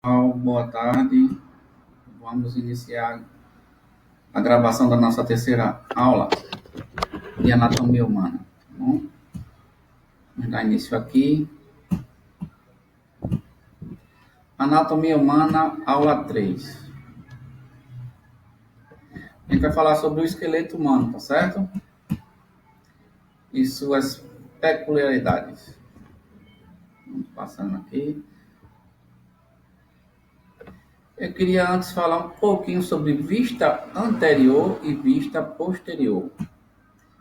Boa tarde. Vamos iniciar a gravação da nossa terceira aula de anatomia humana. Tá bom? Vamos dar início aqui. Anatomia humana, aula 3. A gente vai falar sobre o esqueleto humano, tá certo? E suas peculiaridades. Vamos passando aqui. Eu queria antes falar um pouquinho sobre vista anterior e vista posterior.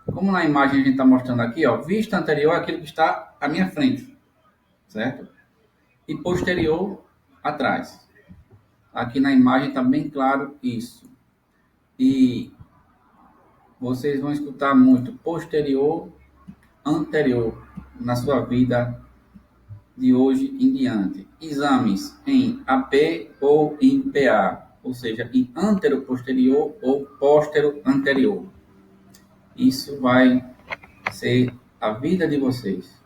Como na imagem a gente está mostrando aqui, ó, vista anterior é aquilo que está à minha frente, certo? E posterior atrás. Aqui na imagem está bem claro isso. E vocês vão escutar muito posterior, anterior na sua vida de hoje em diante. Exames em AP ou em PA, ou seja, em antero-posterior ou póstero-anterior. Isso vai ser a vida de vocês.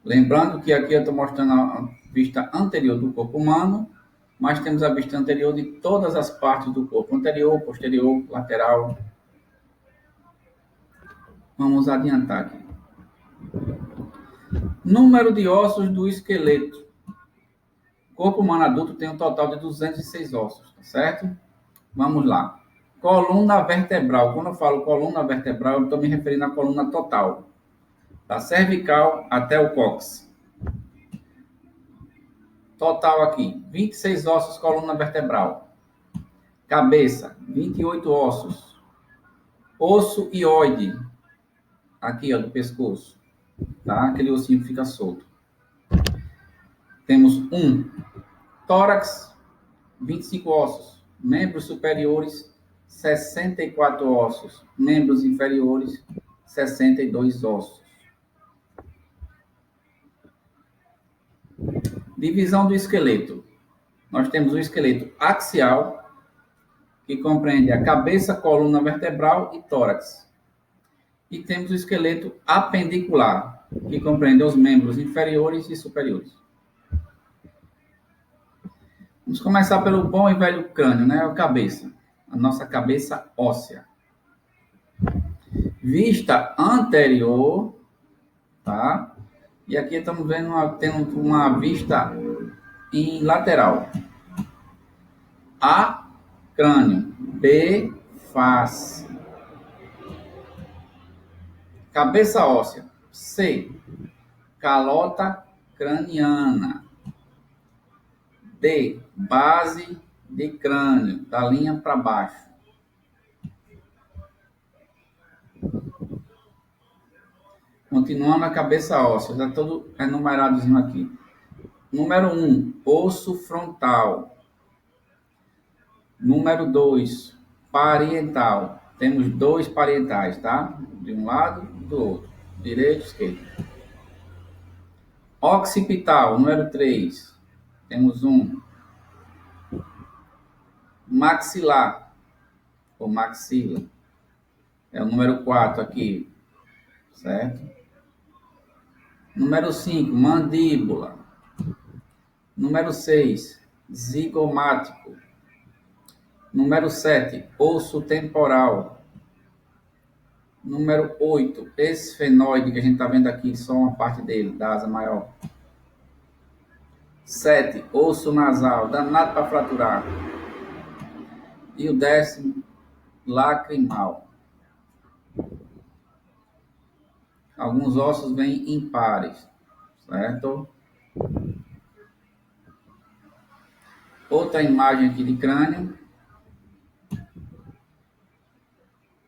Lembrando que aqui eu estou mostrando a vista anterior do corpo humano, mas temos a vista anterior de todas as partes do corpo, anterior, posterior, lateral. Vamos adiantar aqui. Número de ossos do esqueleto. O corpo humano adulto tem um total de 206 ossos, tá certo? Vamos lá. Coluna vertebral. Quando eu falo coluna vertebral, eu estou me referindo à coluna total, da cervical até o cóccix. Total aqui, 26 ossos, coluna vertebral. Cabeça, 28 ossos. Osso ióide, aqui ó, do pescoço, tá? Aquele ossinho que fica solto. Temos tórax, 25 ossos. Membros superiores, 64 ossos. Membros inferiores, 62 ossos. Divisão do esqueleto. Nós temos o esqueleto axial, que compreende a cabeça, coluna vertebral e tórax. E temos o esqueleto apendicular, que compreende os membros inferiores e superiores. Vamos começar pelo bom e velho crânio, né? A cabeça. A nossa cabeça óssea. Vista anterior, tá? E aqui estamos vendo tendo uma vista em lateral. A, crânio. B, face. Cabeça óssea. C, calota craniana. D, base de crânio, da linha para baixo. Continuando a cabeça óssea, está todo enumeradozinho aqui. Número 1, osso frontal. Número 2, parietal. Temos 2 parietais, tá? De um lado e do outro. Direito e esquerdo. Occipital, número 3. Temos um. Maxilar, ou maxila. É o número 4 aqui, certo? Número 5, mandíbula. Número 6, zigomático. Número 7, osso temporal. Número 8, esfenoide, que a gente está vendo aqui, só uma parte dele, da asa maior. 7, osso nasal, danado para fraturar. E o 10º, lacrimal. Alguns ossos vêm impares, certo? Outra imagem aqui de crânio.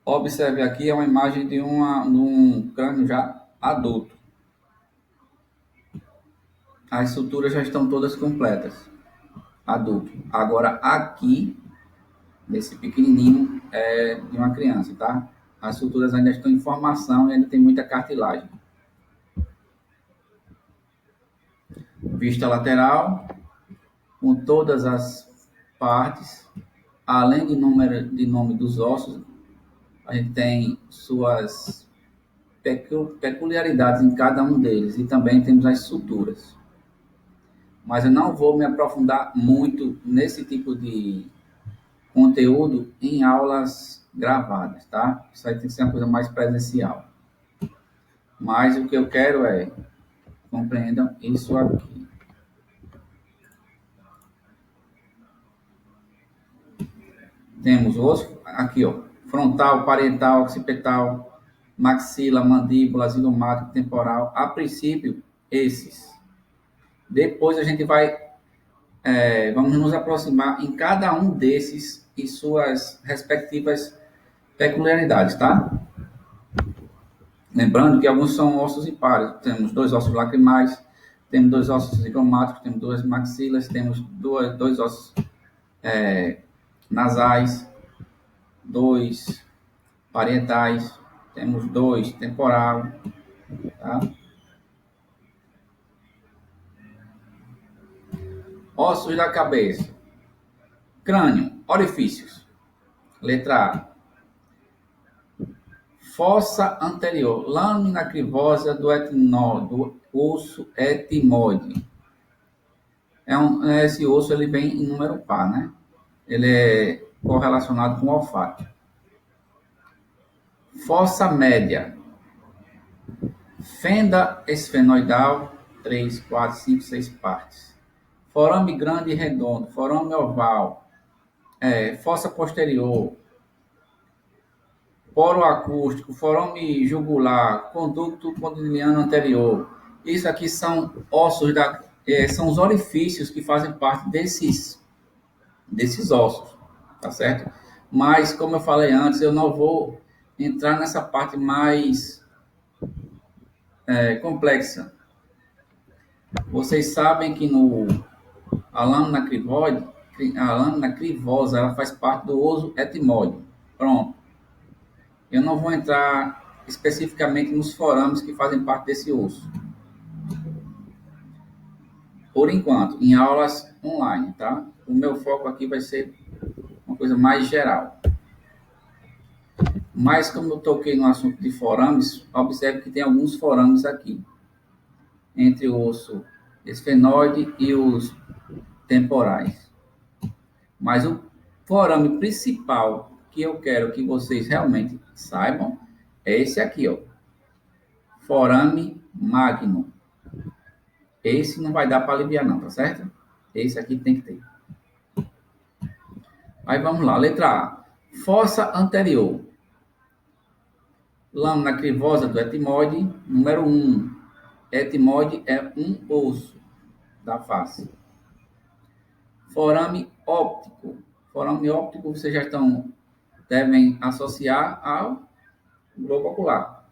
Observe aqui, é uma imagem de um crânio já adulto. As suturas já estão todas completas. Adulto. Agora, aqui, nesse pequenininho, é de uma criança, tá? As suturas ainda estão em formação e ainda tem muita cartilagem. Vista lateral, com todas as partes, além de nome dos ossos, a gente tem suas peculiaridades em cada um deles e também temos as suturas. mas eu não vou me aprofundar muito nesse tipo de conteúdo em aulas gravadas, tá? Isso aí tem que ser uma coisa mais presencial. Mas o que eu quero é compreendam isso aqui. Temos o osso aqui, ó, frontal, parietal, occipital, maxila, mandíbula, zigomático, temporal. A princípio, esses. Depois a gente vai, vamos nos aproximar em cada um desses e suas respectivas peculiaridades, tá? Lembrando que alguns são ossos impares. Temos 2 ossos lacrimais, temos 2 ossos zigomáticos, temos 2 maxilas, temos dois ossos nasais, 2 parietais, temos 2 temporal, tá? Ossos da cabeça, crânio, orifícios. Letra A. Fossa anterior, lâmina crivosa do do osso etimoide. Esse osso ele vem em número par, né? Ele é correlacionado com o olfato. Fossa média, fenda esfenoidal, 3, 4, 5, 6 partes. Forame grande e redondo, forame oval, fossa posterior, poro acústico, forame jugular, conducto condiliano anterior. Isso aqui são ossos são os orifícios que fazem parte desses ossos, tá certo? Mas como eu falei antes, eu não vou entrar nessa parte mais complexa. Vocês sabem que a lâmina crivoide, a lâmina crivosa, ela faz parte do osso etimoide. Pronto. Eu não vou entrar especificamente nos forames que fazem parte desse osso. Por enquanto, em aulas online, tá? O meu foco aqui vai ser uma coisa mais geral. Mas como eu toquei no assunto de forames, observe que tem alguns forames aqui, entre o osso esfenoide e os temporais. Mas o forame principal que eu quero que vocês realmente saibam é esse aqui, ó. Forame magno. Esse não vai dar para aliviar não, tá certo? Esse aqui tem que ter. Aí vamos lá, letra A. Fossa anterior. Lâmina crivosa do etimoide, número 1. Etimoide é um osso da face. Forame óptico. Forame óptico vocês já devem associar ao globo ocular.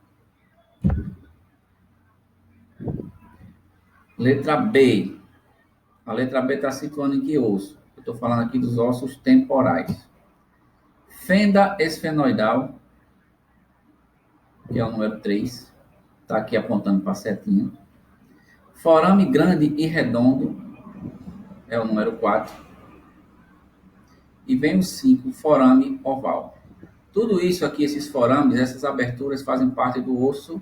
Letra B. A letra B está situando em que osso? Eu estou falando aqui dos ossos temporais. Fenda esfenoidal, que é o número 3. Está aqui apontando para a setinha. Forame grande e redondo, é o número 4. E vem o 5, forame oval. Tudo isso aqui, esses forames, essas aberturas, fazem parte do osso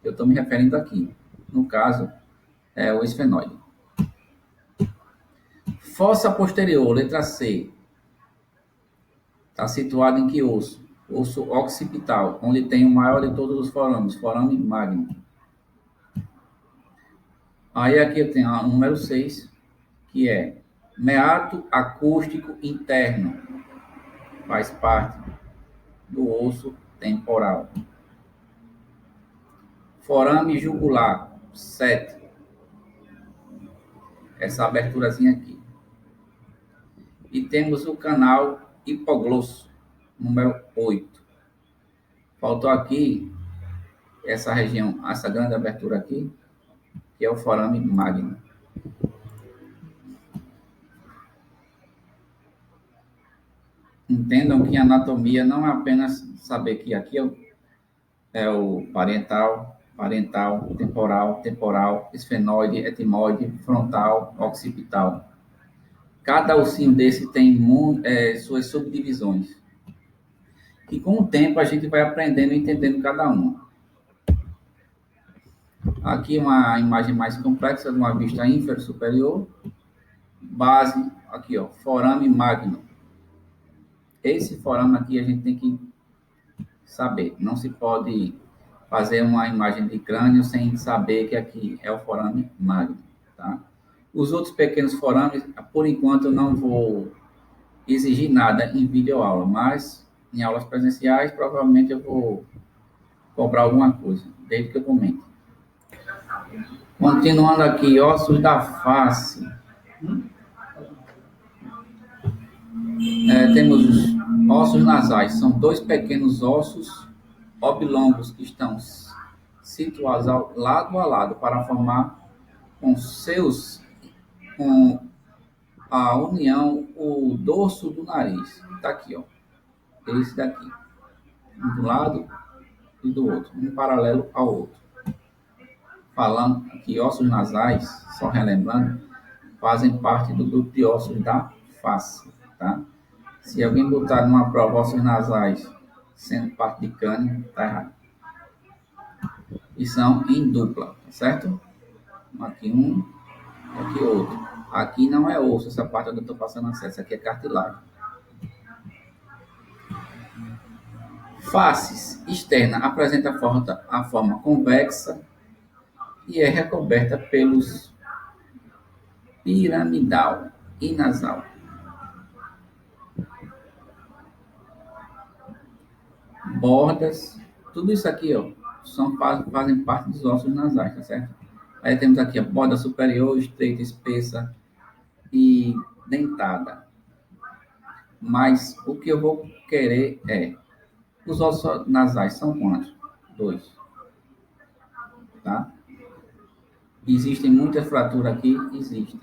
que eu estou me referindo aqui. No caso, é o esfenoide. Fossa posterior, letra C. Está situado em que osso? Osso occipital, onde tem o maior de todos os forames, forame magno. Aí aqui eu tenho o número 6, que é meato acústico interno. Faz parte do osso temporal. Forame jugular, 7. Essa aberturazinha aqui. E temos o canal hipoglosso, número 8. Faltou aqui essa região, essa grande abertura aqui, que é o forame magno. Entendam que anatomia não é apenas saber que aqui é o parietal, temporal, esfenoide, etimoide, frontal, occipital. Cada ossinho desse tem suas subdivisões. E com o tempo a gente vai aprendendo e entendendo cada uma. Aqui uma imagem mais complexa de uma vista inferior-superior. Base, aqui ó, forame magno. Esse forame aqui a gente tem que saber. Não se pode fazer uma imagem de crânio sem saber que aqui é o forame magno, tá? Os outros pequenos forames, por enquanto, eu não vou exigir nada em videoaula, mas em aulas presenciais, provavelmente eu vou cobrar alguma coisa, desde que eu comente. Continuando aqui, ossos da face. Temos os ossos nasais, são dois pequenos ossos oblongos que estão situados lado a lado para formar com a união, o dorso do nariz. Está aqui, ó. Esse daqui. Um do lado e do outro, um paralelo ao outro. Falando aqui, ossos nasais, só relembrando, fazem parte do grupo de ossos da face, tá? Se alguém botar numa prova ossos nasais sendo parte de crânio, tá errado. E são em dupla, certo? Aqui um, aqui outro. Aqui não é osso, essa parte onde eu estou passando acesso, aqui é cartilagem. Faces externa apresenta a forma convexa e é recoberta pelos piramidal e nasal. Bordas, tudo isso aqui, ó, fazem parte dos ossos nasais, tá certo? Aí temos aqui a borda superior, estreita, espessa e dentada. Mas o que eu vou querer é, os ossos nasais são quantos? 2, tá? Existem muitas fraturas aqui? Existem.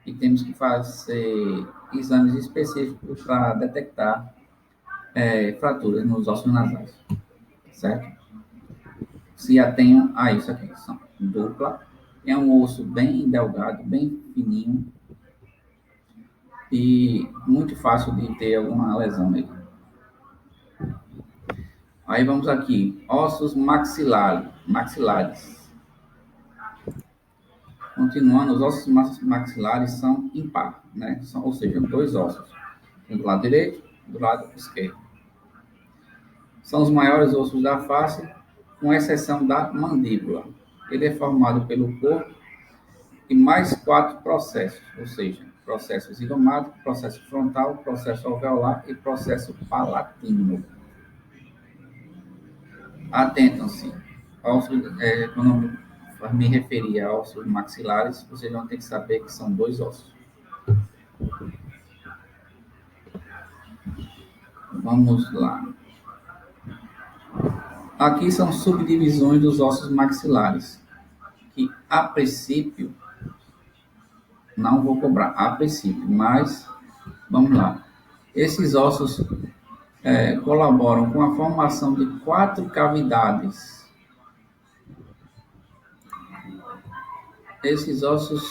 E temos que fazer exames específicos para detectar fraturas nos ossos nasais, certo? Se atenham a isso aqui, são dupla, é um osso bem delgado, bem fininho e muito fácil de ter alguma lesão nele. Aí vamos aqui, ossos maxilares. Continuando, os ossos maxilares são impar, né? Ou seja, dois ossos, um do lado direito e do lado esquerdo. São os maiores ossos da face, com exceção da mandíbula. Ele é formado pelo corpo e mais 4 processos, ou seja, processo zigomático, processo frontal, processo alveolar e processo palatino. Atentam-se, quando eu me referir a ossos maxilares, vocês vão ter que saber que são dois ossos. Vamos lá. Aqui são subdivisões dos ossos maxilares, que a princípio não vou cobrar, a princípio, mas vamos lá. Esses ossos colaboram com a formação de 4 cavidades. Esses ossos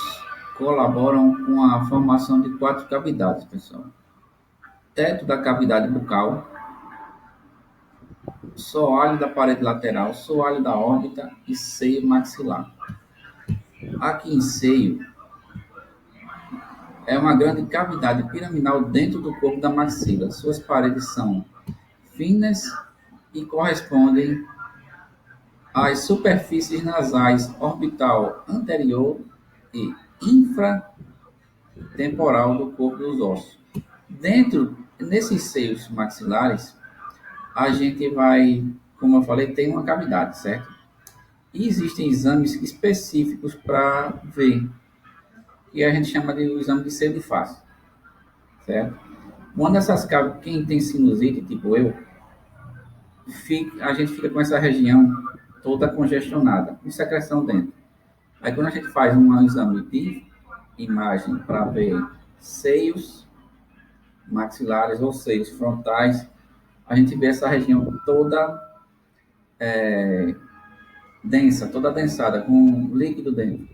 colaboram com a formação de 4 cavidades, pessoal. Teto da cavidade bucal, soalho da parede lateral, soalho da órbita e seio maxilar. Aqui em seio é uma grande cavidade piramidal dentro do corpo da maxila. Suas paredes são finas e correspondem às superfícies nasais orbital anterior e infratemporal do corpo dos ossos. Nesses seios maxilares, a gente vai, como eu falei, tem uma cavidade, certo? E existem exames específicos para ver, que a gente chama de exame de seio de face, certo? Uma dessas cavidades, quem tem sinusite, tipo eu, a gente fica com essa região toda congestionada, com secreção dentro. Aí quando a gente faz um exame de imagem para ver seios maxilares ou seios frontais, a gente vê essa região toda densa, toda adensada, com líquido dentro,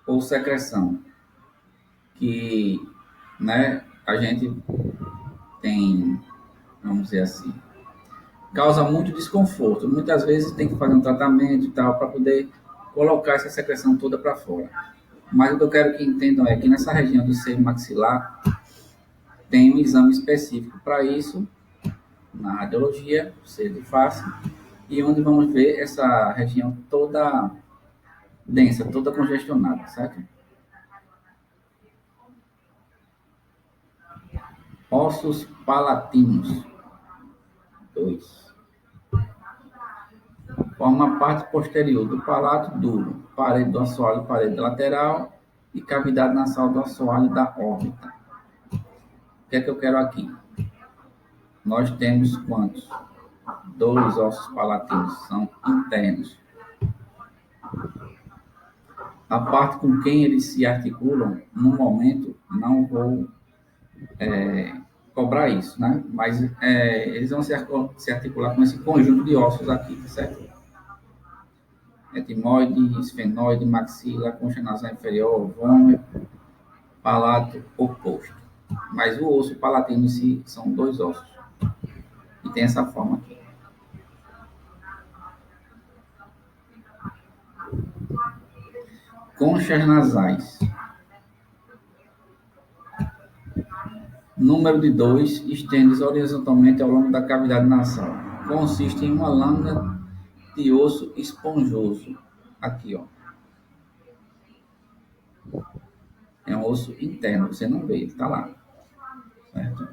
ou secreção, que, né, a gente tem, vamos dizer assim, causa muito desconforto. Muitas vezes tem que fazer um tratamento e tal para poder colocar essa secreção toda para fora. Mas o que eu quero que entendam é que nessa região do seio maxilar tem um exame específico para isso, na radiologia, seio de face, e onde vamos ver essa região toda densa, toda congestionada, certo? Ossos palatinos. 2. Forma a parte posterior do palato duro, parede do assoalho, parede lateral e cavidade nasal do assoalho da órbita. O que é que eu quero aqui? Nós temos quantos? 2 ossos palatinos, são internos. A parte com quem eles se articulam, no momento, não vou cobrar isso, né? Mas eles vão se articular com esse conjunto de ossos aqui, tá certo? Etimoide, esfenoide, maxila, concha nasal inferior, vômito, palato oposto. Mas o osso palatino em si são 2 ossos. E tem essa forma aqui. Conchas nasais. Número de 2, estende horizontalmente ao longo da cavidade nasal. Consiste em uma lâmina de osso esponjoso. Aqui, ó. É um osso interno, você não vê, ele está lá. Certo?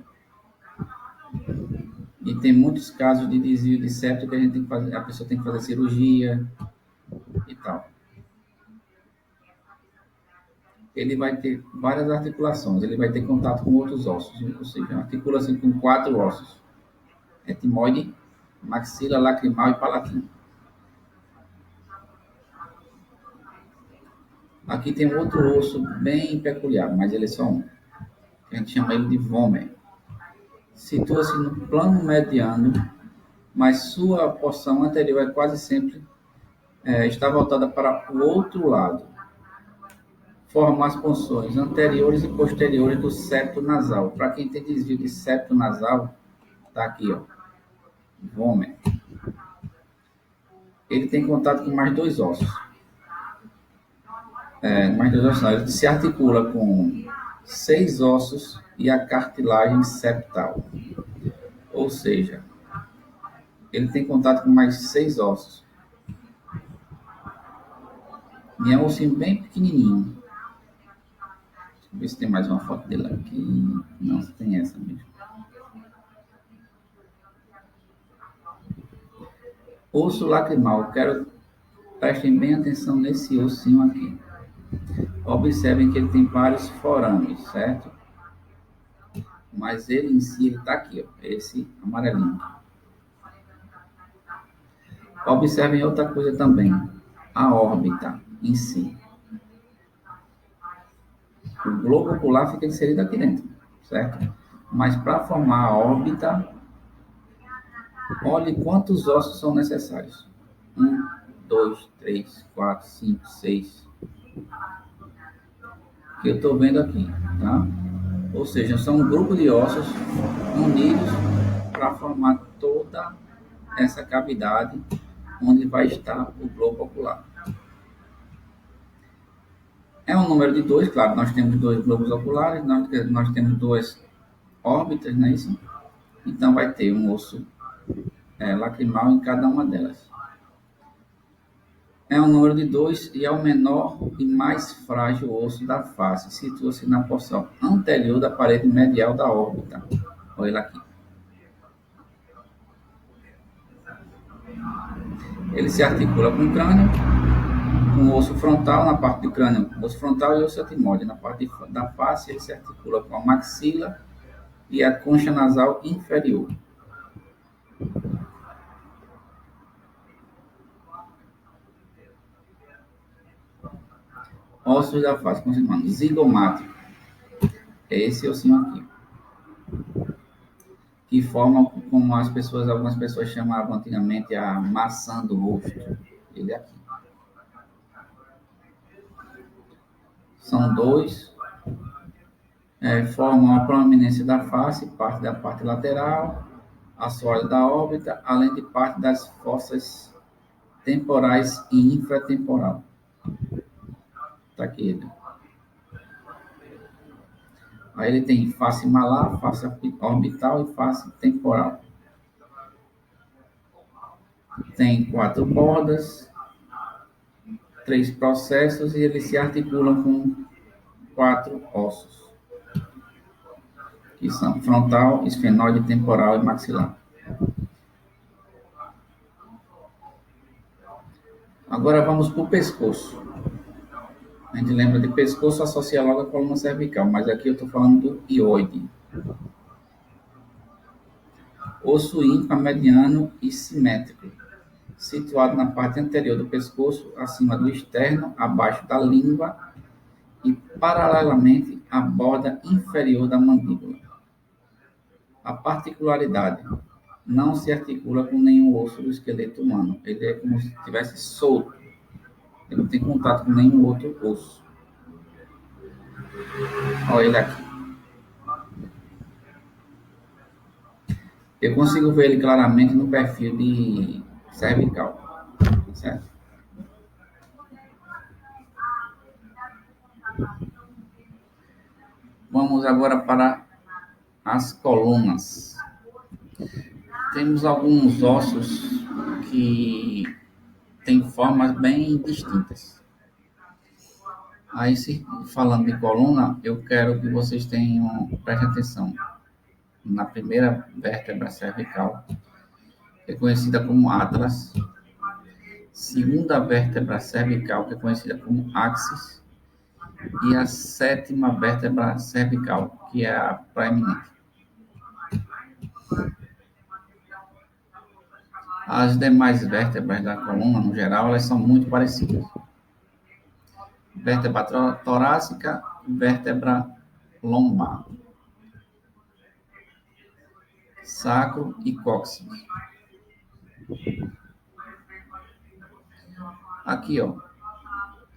E tem muitos casos de desvio de septo que a pessoa tem que fazer cirurgia e tal. Ele vai ter várias articulações, ele vai ter contato com outros ossos, ou seja, articula-se com 4 ossos: etimoide, maxila, lacrimal e palatino. Aqui tem outro osso bem peculiar, mas ele é só um. A gente chama ele de vômer. Situa-se no plano mediano, mas sua porção anterior é quase sempre está voltada para o outro lado. Forma as porções anteriores e posteriores do septo nasal. Para quem tem desvio de septo nasal, tá aqui, ó, vômer. Ele tem contato com mais 2 ossos. Mais 2 ossos não, ele se articula com 6 ossos e a cartilagem septal. Ou seja, ele tem contato com mais 6 ossos. E é um ossinho bem pequenininho. Deixa eu ver se tem mais uma foto dele aqui. Não, se tem essa mesmo. Osso lacrimal. Prestem bem atenção nesse ossinho aqui. Observem que ele tem vários forames, certo? Mas ele em si, ele está aqui, ó, esse amarelinho. Observem outra coisa também, a órbita em si. O globo ocular fica inserido aqui dentro, certo? Mas para formar a órbita, olhe quantos ossos são necessários. 1, 2, 3, 4, 5, 6. Que eu estou vendo aqui, tá? Ou seja, são um grupo de ossos unidos para formar toda essa cavidade onde vai estar o globo ocular. É um número de 2, claro, nós temos 2 globos oculares, nós temos 2 órbitas, não é isso? Então vai ter um osso lacrimal em cada uma delas. É um número de 2 e é o menor e mais frágil osso da face. Situa-se na porção anterior da parede medial da órbita. Olha ele aqui. Ele se articula com o crânio, com o osso frontal na parte do crânio, osso frontal e osso etimoide. Na parte da face, ele se articula com a maxila e a concha nasal inferior. Ossos da face, continuando. Zigomático. É esse ossinho aqui. Que forma como algumas pessoas chamavam antigamente a maçã do rosto. Ele é aqui. São 2. Formam a proeminência da face, parte da parte lateral, assoalho da órbita, além de parte das fossas temporais e infratemporal. Tá aqui ele. Aí ele tem face malar, face orbital e face temporal. Tem 4 bordas, 3 processos e eles se articulam com 4 ossos, que são frontal, esfenoide, temporal e maxilar. Agora vamos para o pescoço. A gente lembra de pescoço, associa logo a coluna cervical, mas aqui eu estou falando do hioide. Osso ímpar, mediano e simétrico, situado na parte anterior do pescoço, acima do externo, abaixo da língua e paralelamente à borda inferior da mandíbula. A particularidade: não se articula com nenhum osso do esqueleto humano. Ele é como se estivesse solto. Ele não tem contato com nenhum outro osso. Olha ele aqui. Eu consigo ver ele claramente no perfil de cervical, certo? Vamos agora para as colunas. Temos alguns ossos que têm formas bem distintas. Aí, falando de coluna, eu quero que vocês prestem atenção na primeira vértebra cervical, que é conhecida como atlas, segunda vértebra cervical, que é conhecida como axis, e a sétima vértebra cervical, que é a proeminente. As demais vértebras da coluna, no geral, elas são muito parecidas. Vértebra torácica, vértebra lombar, sacro e cóccix. Aqui, ó,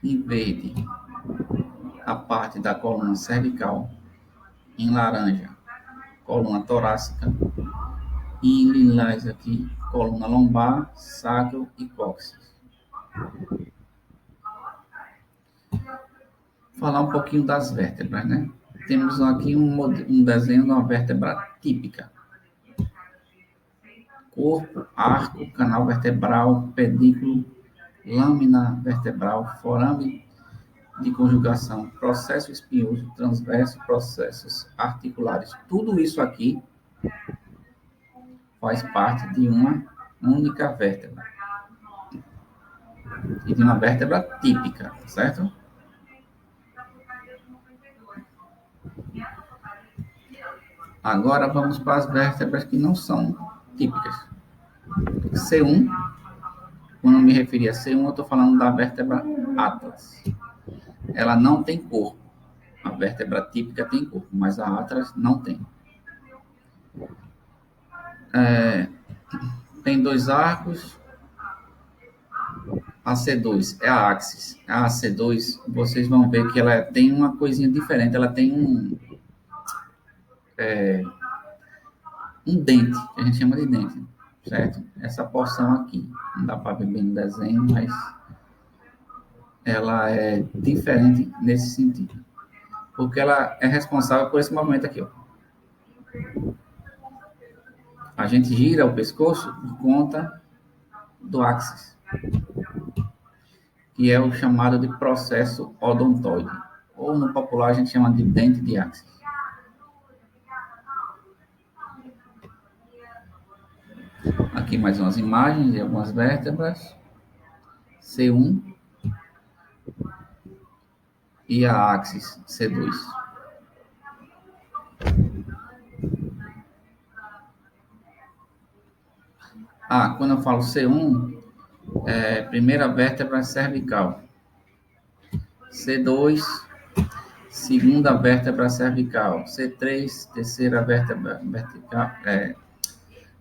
em verde, a parte da coluna cervical, em laranja, coluna torácica, e em lilás aqui, coluna lombar, sacro e cóccix. Falar um pouquinho das vértebras, né? Temos aqui um desenho de uma vértebra típica. Corpo, arco, canal vertebral, pedículo, lâmina vertebral, forame de conjugação, processo espinhoso, transverso, processos articulares. Tudo isso aqui faz parte de uma única vértebra. E de uma vértebra típica, certo? Agora vamos para as vértebras que não são típicas. C1, quando me referi a C1, eu estou falando da vértebra atlas. Ela não tem corpo. A vértebra típica tem corpo, mas a atlas não tem. Tem 2 arcos. A C2 é a axis. A C2, vocês vão ver que ela tem uma coisinha diferente. Ela tem um dente, que a gente chama de dente, certo? Essa porção aqui. Não dá para ver bem no desenho, mas ela é diferente nesse sentido. Porque ela é responsável por esse movimento aqui, ó. A gente gira o pescoço por conta do axis, que é o chamado de processo odontoide, ou no popular a gente chama de dente de axis. Aqui mais umas imagens de algumas vértebras. C1 e a axis C2. Quando eu falo C1, primeira vértebra cervical. C2, segunda vértebra cervical. C3, terceira vértebra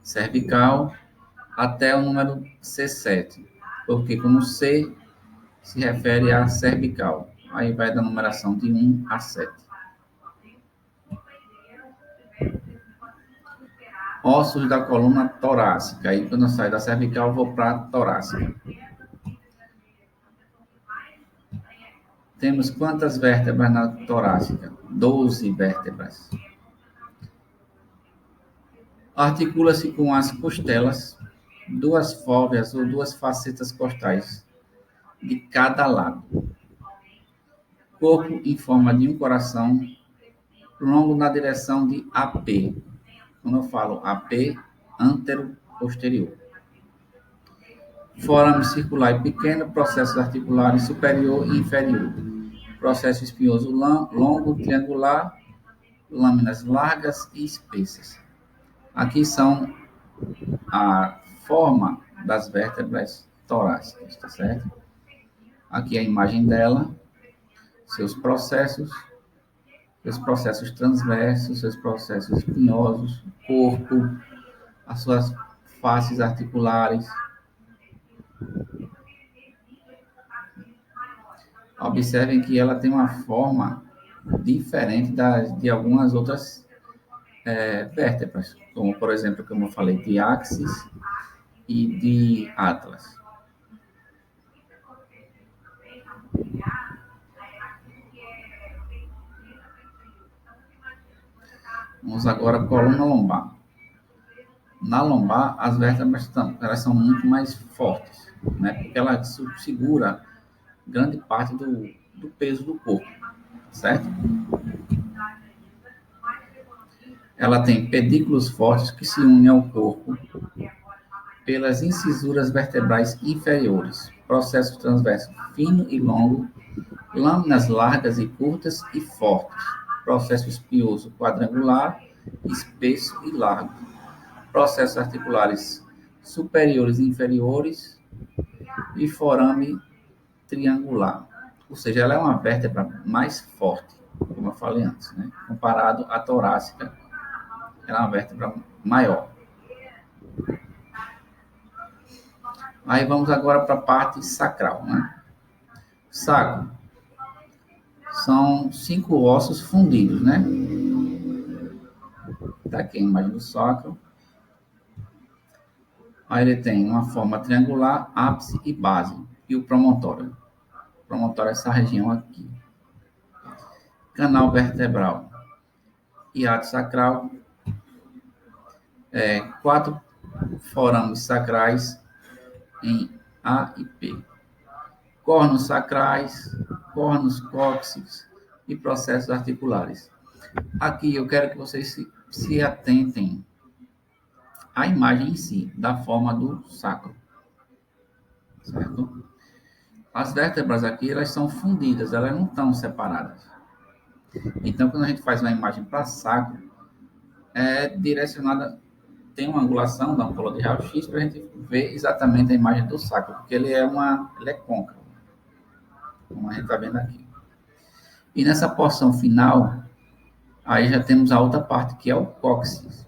cervical, até o número C7. Porque como C se refere a cervical. Aí vai da numeração de 1 a 7. Ossos da coluna torácica. Aí, quando eu saio da cervical, eu vou para a torácica. Temos quantas vértebras na torácica? 12 vértebras. Articula-se com as costelas, duas fóveas ou duas facetas costais de cada lado. Corpo em forma de um coração, longo na direção de AP. Quando eu falo AP, antero-posterior. Forame circular e pequeno, processos articulares superior e inferior. Processo espinhoso longo, triangular, lâminas largas e espessas. Aqui são a forma das vértebras torácicas, tá certo? Aqui é a imagem dela, seus processos transversos, seus processos espinhosos, corpo, as suas faces articulares. Observem que ela tem uma forma diferente de algumas outras vértebras, como, por exemplo, como eu falei, de Axis e de Atlas. Vamos agora à coluna lombar. Na lombar, as vértebras elas são muito mais fortes, né? Porque ela segura grande parte do peso do corpo, certo? Ela tem pedículos fortes que se unem ao corpo pelas incisuras vertebrais inferiores, processo transverso fino e longo, lâminas largas e curtas e fortes, processo espinhoso quadrangular, espesso e largo, processos articulares superiores e inferiores e forame triangular. Ou seja, ela é uma vértebra mais forte, como eu falei antes, né? Comparado à torácica, ela é uma vértebra maior. Aí vamos agora para a parte sacral, né? Sacro. São 5 ossos fundidos, né? Tá aqui a imagem do sacro. Aí ele tem uma forma triangular, ápice e base. E o promontório. O promontório é essa região aqui. Canal vertebral. Hiato sacral. 4 forames sacrais em A e P. Cornos sacrais, cornos cóccixes e processos articulares. Aqui eu quero que vocês se atentem à imagem em si, da forma do sacro. Certo? As vértebras aqui, elas são fundidas, elas não estão separadas. Então, quando a gente faz uma imagem para sacro, é direcionada, tem uma angulação da ampola de raio-x para a gente ver exatamente a imagem do sacro, porque ele é côncavo, como a gente está vendo aqui. E nessa porção final, aí já temos a outra parte, que é o cóccix,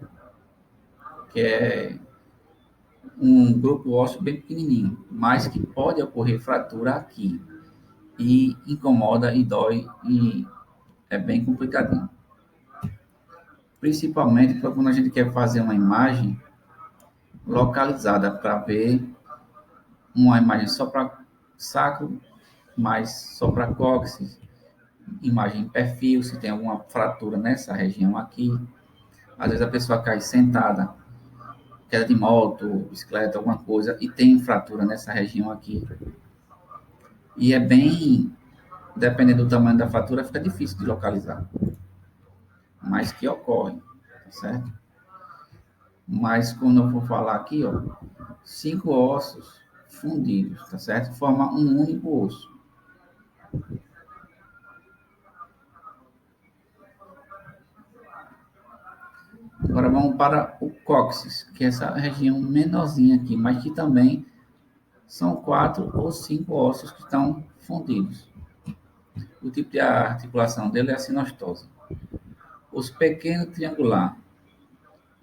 que é um grupo ósseo bem pequenininho, mas que pode ocorrer fratura aqui, e incomoda e dói, e é bem complicadinho. Principalmente quando a gente quer fazer uma imagem localizada para ver uma imagem só para sacro, mas só para cóccix, imagem em perfil, se tem alguma fratura nessa região aqui. Às vezes a pessoa cai sentada, queda de moto, bicicleta, alguma coisa, e tem fratura nessa região aqui. E é bem, dependendo do tamanho da fratura, fica difícil de localizar. Mas que ocorre, tá certo? Mas quando eu vou falar aqui, ó, 5 ossos fundidos, tá certo? Forma um único osso. Agora vamos para o cóccix, que é essa região menorzinha aqui, mas que também são 4 ou 5 ossos que estão fundidos. O tipo de articulação dele é a sinostosa. Os pequenos triangular,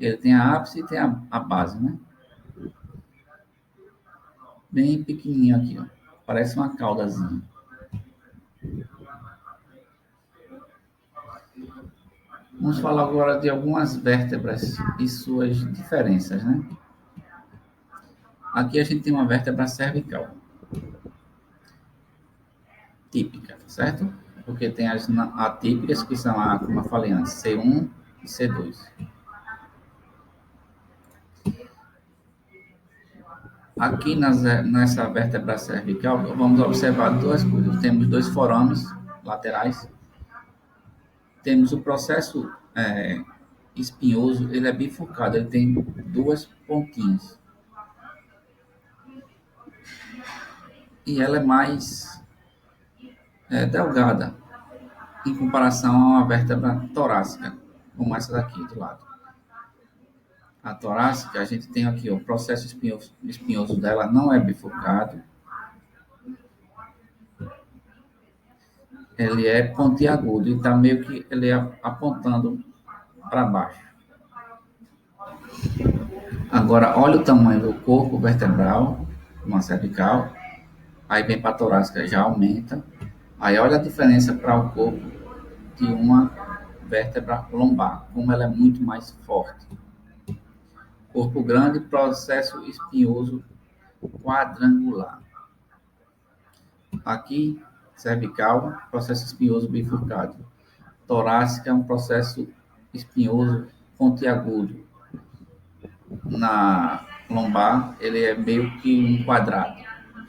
ele tem a ápice e tem a base, né? Bem pequenininho aqui, ó. Parece uma caudazinha. Vamos falar agora de algumas vértebras e suas diferenças, né? Aqui a gente tem uma vértebra cervical, típica, certo? Porque tem as atípicas, que são, como eu falei antes, C1 e C2. Aqui nessa vértebra cervical, vamos observar duas coisas. Temos dois forames laterais. Temos o processo espinhoso, ele é bifurcado, ele tem duas pontinhas. E ela é mais delgada em comparação a uma vértebra torácica, como essa daqui do lado. A torácica, a gente tem aqui o processo espinhoso dela não é bifurcado, ele é pontiagudo e está meio que ele apontando para baixo. Agora, olha o tamanho do corpo vertebral, uma cervical, aí vem para a torácica, já aumenta. Aí olha a diferença para o corpo de uma vértebra lombar, como ela é muito mais forte. Corpo grande, processo espinhoso quadrangular. Aqui, cervical, processo espinhoso bifurcado. Torácica é um processo espinhoso pontiagudo. Na lombar, ele é meio que um quadrado,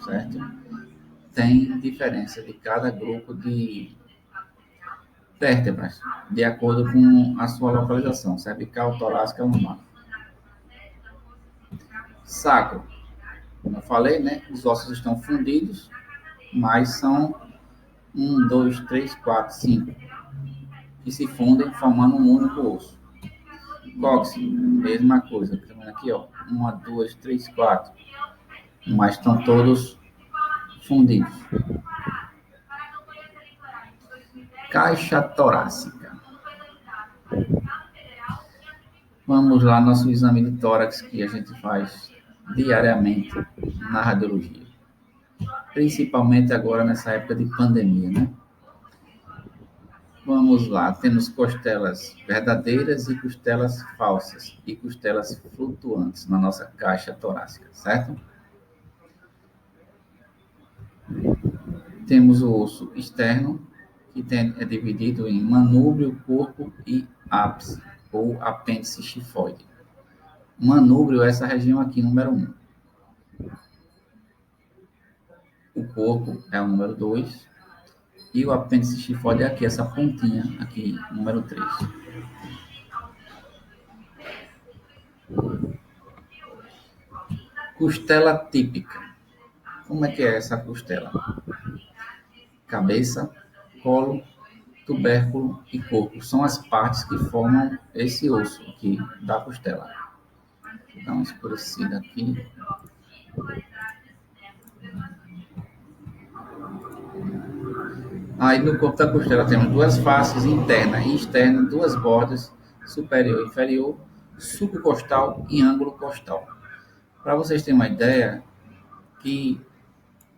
certo? Tem diferença de cada grupo de vértebras, de acordo com a sua localização, cervical, torácica, lombar. Sacro, como eu falei, né? Os ossos estão fundidos, mas são 1, 2, 3, 4, 5 que se fundem formando um único osso. Cóccix, mesma coisa. Aqui, ó, 1, 2, 3, 4, mas estão todos fundidos. Caixa torácica. Vamos lá, nosso exame de tórax que a gente faz diariamente na radiologia. Principalmente agora nessa época de pandemia, né? Vamos lá, temos costelas verdadeiras e costelas falsas e costelas flutuantes na nossa caixa torácica, certo? Temos o osso externo, que é dividido em manúbrio, corpo e ápice, ou apêndice xifoide. Manúbrio é essa região aqui, número 1. O corpo é o número 2. E o apêndice xifoide é aqui, essa pontinha aqui, número 3. Costela típica. Como é que é essa costela? Cabeça, colo, tubérculo e corpo. São as partes que formam esse osso aqui da costela. Vou dar uma escurecida aqui. Aí no corpo da costela temos duas faces, interna e externa, duas bordas, superior e inferior, sulco costal e ângulo costal. Para vocês terem uma ideia, que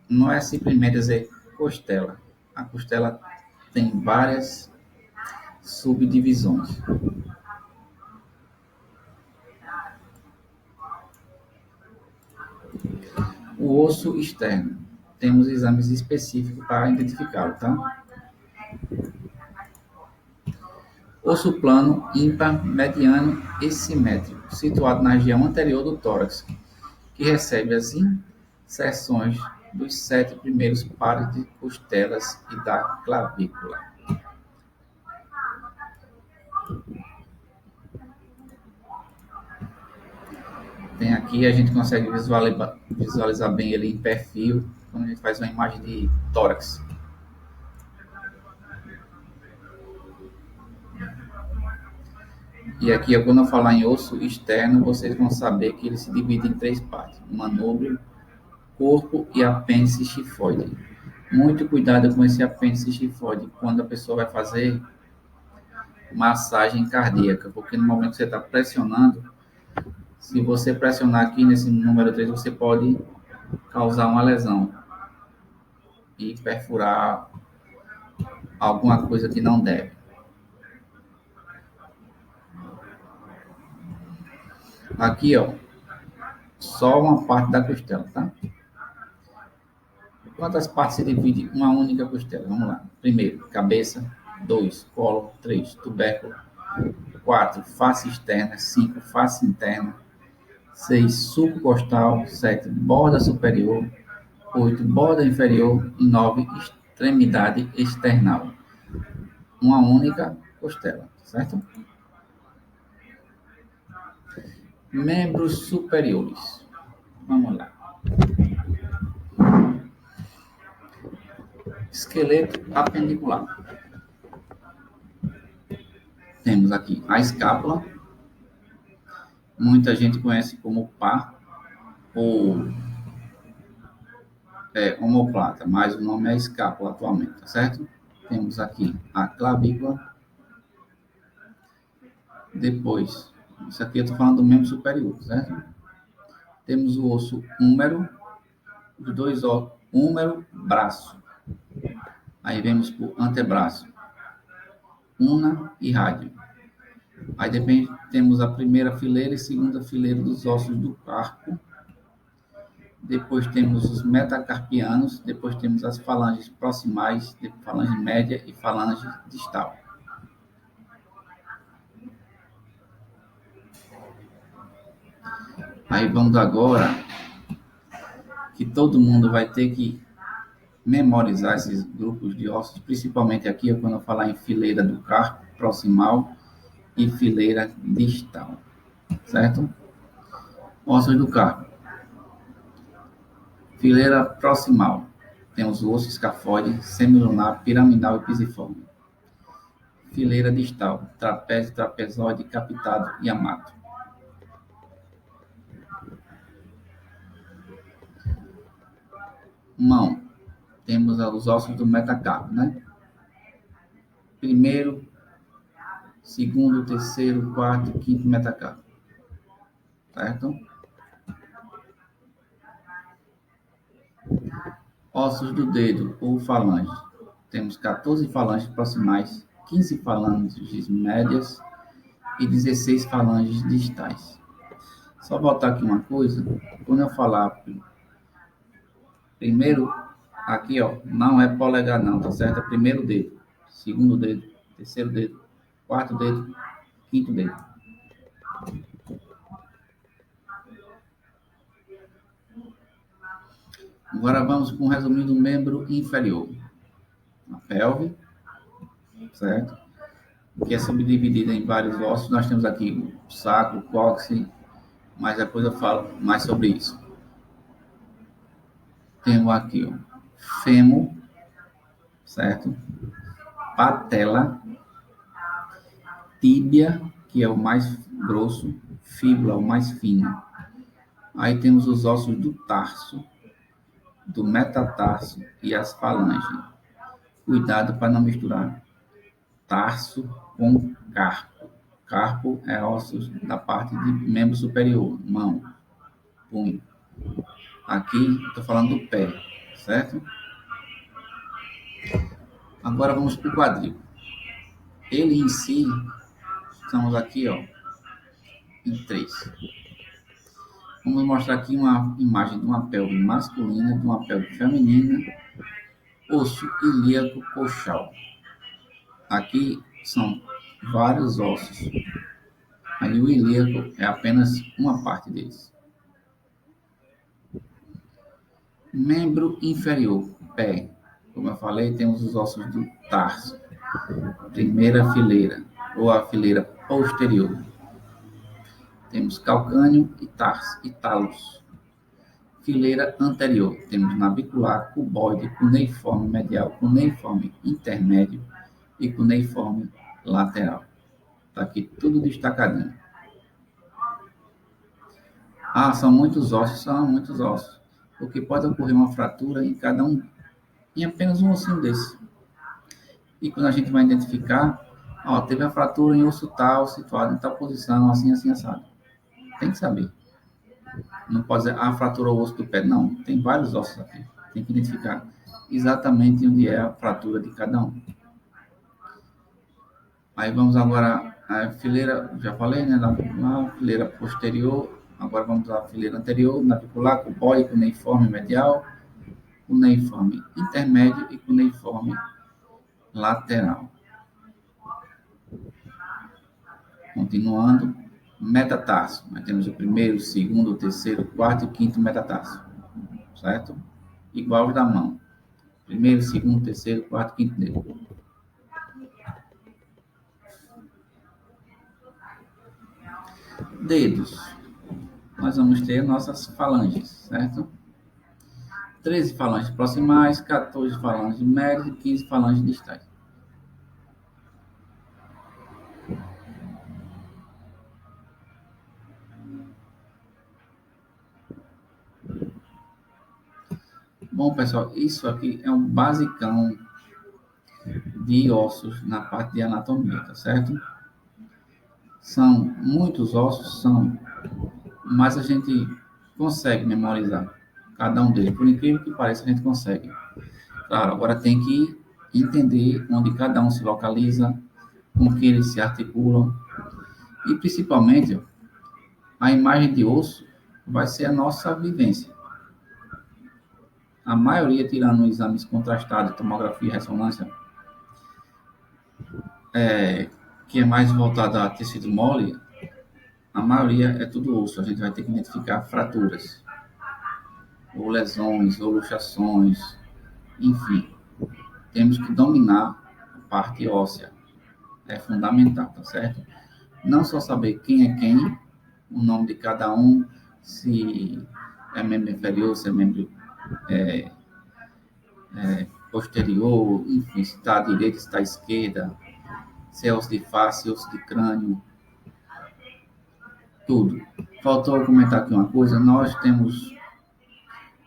não é simplesmente dizer costela. A costela tem várias subdivisões. O osso externo. Temos exames específicos para identificá-lo, tá? Osso plano, ímpar, mediano e simétrico, situado na região anterior do tórax, que recebe as inserções dos 7 primeiros pares de costelas e da clavícula. Tem aqui, a gente consegue visualizar bem ele em perfil, quando a gente faz uma imagem de tórax. E aqui, quando eu falar em osso externo, vocês vão saber que ele se divide em 3 partes: manúbrio, corpo e apêndice xifoide. Muito cuidado com esse apêndice xifoide quando a pessoa vai fazer massagem cardíaca, porque no momento que você está pressionando, se você pressionar aqui nesse número 3, você pode causar uma lesão e perfurar alguma coisa que não deve. Aqui, ó, só uma parte da costela, tá? Quantas partes se divide uma única costela? Vamos lá. Primeiro, cabeça. 2, colo. 3, tubérculo. 4, face externa. 5, face interna. 6, sulco costal. 7, borda superior. 8, borda inferior. E 9, extremidade external. Uma única costela, certo? Membros superiores. Vamos lá. Esqueleto apendicular. Temos aqui a escápula. Muita gente conhece como pá ou omoplata, mas o nome é escápula atualmente, tá certo? Temos aqui a clavícula. Depois, isso aqui eu estou falando do membro superior, certo? Temos o osso húmero, os dois ossos, húmero, braço. Aí vemos por antebraço, una e rádio. Aí depois temos a primeira fileira e segunda fileira dos ossos do carpo. Depois temos os metacarpianos, depois temos as falanges proximais, falange média e falange distal. Aí vamos agora, que todo mundo vai ter que memorizar esses grupos de ossos, principalmente aqui, quando eu falar em fileira do carpo proximal e fileira distal, certo? Ossos do carpo. Fileira proximal. Temos o osso escafoide, semilunar, piramidal e pisiforme. Fileira distal, trapézio, trapezoide, capitado e amato. Mão. Temos os ossos do metacarpo, né? Primeiro, segundo, terceiro, quarto, quinto metacarpo. Certo? Ossos do dedo ou falange. Temos 14 falanges proximais, 15 falanges médias e 16 falanges distais. Só voltar aqui uma coisa, quando eu falar primeiro, aqui ó, não é polegar não, tá certo? É primeiro dedo, segundo dedo, terceiro dedo, quarto dedo, quinto dedo. Agora vamos com um resuminho do membro inferior. A pelve, certo? Que é subdividida em vários ossos. Nós temos aqui o sacro, o cóccix, mas depois eu falo mais sobre isso. Temos aqui o fêmur, certo? Patela, tíbia, que é o mais grosso, fíbula, o mais fino. Aí temos os ossos do tarso, do metatarso e as falanges. Cuidado para não misturar tarso com carpo. Carpo é ossos da parte de membro superior, mão, punho. Aqui estou falando do pé, certo? Agora vamos para o quadril. Ele em si, estamos aqui, ó, em 3. Vamos mostrar aqui uma imagem de uma pelve masculina, de uma pelve feminina, osso ilíaco coxal. Aqui são vários ossos. Aí o ilíaco é apenas uma parte deles. Membro inferior, pé. Como eu falei, temos os ossos do tarso. Primeira fileira, ou a fileira posterior. Temos calcâneo e tarso, e talos. Fileira anterior, temos navicular, cuboide, cuneiforme medial, cuneiforme intermédio e cuneiforme lateral. Está aqui tudo destacadinho. Ah, são muitos ossos. Porque pode ocorrer uma fratura em cada um, em apenas um ossinho desse. E quando a gente vai identificar, ó, teve a fratura em osso tal, situado em tal posição, assim, assim, assado. Tem que saber. Não pode dizer, ah, fraturou o osso do pé. Não, tem vários ossos aqui. Tem que identificar exatamente onde é a fratura de cada um. Aí vamos agora A fileira, já falei, né? Na fileira posterior. Agora vamos à fileira anterior, navicular, cuboide, cuneiforme medial, cuneiforme intermédio e cuneiforme lateral. Continuando, metatarso. Nós temos o primeiro, o segundo, o terceiro, o quarto e o quinto metatarso. Certo? Igual os da mão. Primeiro, segundo, terceiro, quarto, quinto dedo. Dedos. Nós vamos ter nossas falanges, certo? 13 falanges proximais, 14 falanges médias e 15 falanges distais. Bom, pessoal, isso aqui é um basicão de ossos na parte de anatomia, tá certo? São muitos ossos, mas a gente consegue memorizar cada um deles. Por incrível que pareça, a gente consegue. Claro, agora tem que entender onde cada um se localiza, como que eles se articulam e principalmente a imagem de osso vai ser a nossa vivência. A maioria, tirando exames contrastados, tomografia e ressonância, que é mais voltada a tecido mole, a maioria é tudo osso. A gente vai ter que identificar fraturas, ou lesões, ou luxações, enfim. Temos que dominar a parte óssea. É fundamental, tá certo? Não só saber quem é quem, o nome de cada um, se é membro inferior, se é membro posterior, enfim, se está à direita, se está à esquerda, se é osso de face, osso de crânio, tudo. Faltou comentar aqui uma coisa, nós temos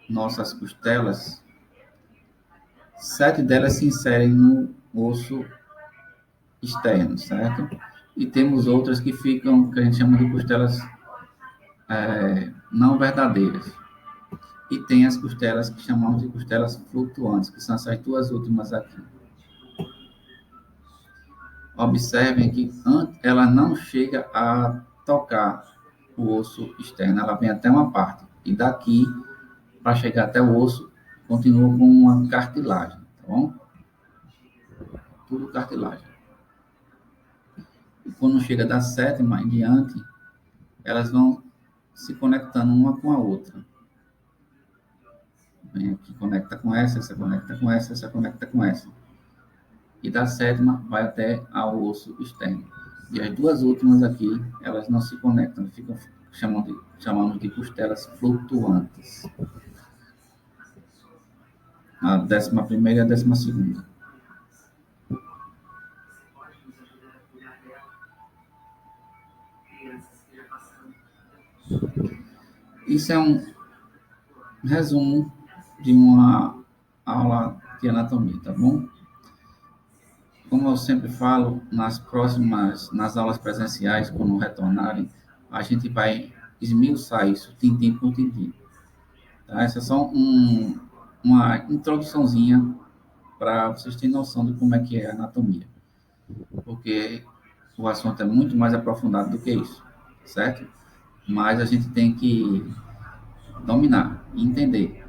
nossas costelas, 7 delas se inserem no osso externo, certo? E temos outras que ficam, que a gente chama de costelas não verdadeiras. E tem as costelas que chamamos de costelas flutuantes, que são essas duas últimas aqui. Observem que ela não chega a tocar o osso externo, ela vem até uma parte. E daqui, para chegar até o osso, continua com uma cartilagem, tá bom? Tudo cartilagem. E quando chega da sétima em diante, elas vão se conectando uma com a outra. Vem aqui, conecta com essa conecta com essa conecta com essa. E da sétima vai até ao osso externo. E as duas últimas aqui, elas não se conectam, ficam chamando de costelas flutuantes. A 11ª e a 12ª. Isso é um resumo de uma aula de anatomia, tá bom? Como eu sempre falo, nas aulas presenciais, quando retornarem, a gente vai esmiuçar isso, tintim por tintim. Tá? Essa é só uma introduçãozinha para vocês terem noção de como é que é a anatomia. Porque o assunto é muito mais aprofundado do que isso, certo? Mas a gente tem que dominar e entender,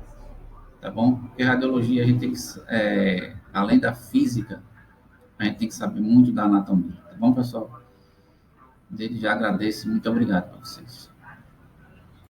tá bom? Porque radiologia, a gente tem que, além da física, a gente tem que saber muito da anatomia, tá bom, pessoal? Desde já agradeço, muito obrigado para vocês.